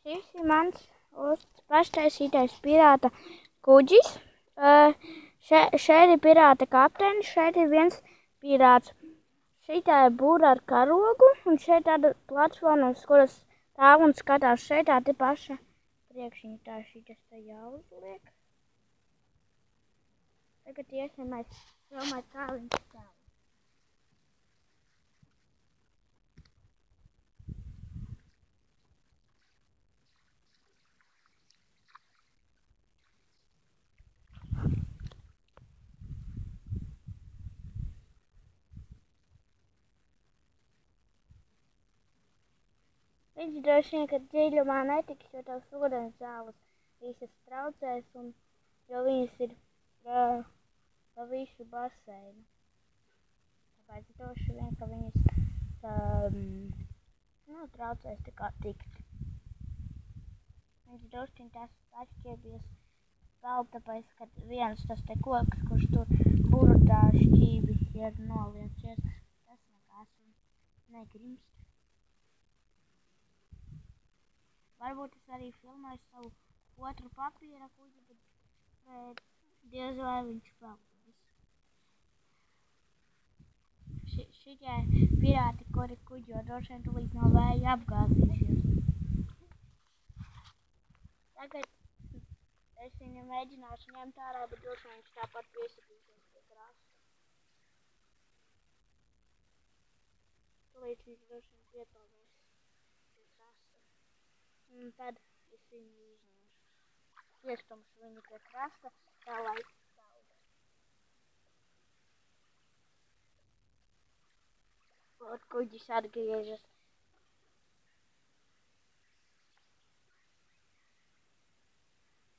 Šis ir mans paštaisītais pirāta kuģis. Šeit ir pirāta kapteinis, šeit ir viens pirāts. Šitā ir būra ar karogu, un šeit tāda platforma, uz kuras stāv un skatās. Šeit tā te paša priekšiņa, tā šitas te jāuzliek. Tagad iesim aiz filmēt, kā viņš stāv. Viņš droši vien, ka dziļumā netiks, jo tavs ūdens zāles visas traucēs, un jo viņas ir pa visu baseinu. Tāpēc droši vien, ka viņas traucēs tā kā tikt. Viņš droši vien tās atšķiebies vēl, tāpēc, ka viens tas te koks, kurš tur burtā šķībis ir noliecies, tas nekas negrimst. Varbūt es arī filmēju savu otru papīra kuģi, bet diez vai viņš peldīs. Šitie pirāti, kuri kuģo, droši vien tūlīt no vēja apgāzīsies. Tagad es viņu mēģināšu ņemt ārā, bet droši vien viņš tāpat piesapīsies pie krasta. Tūlīt viņš droši vien piepelnīs pie krasta. Un tad es viņu izņemšu. Iestumšu viņu pie krasta, tā lai peld. Ot, kuģis atgriežas.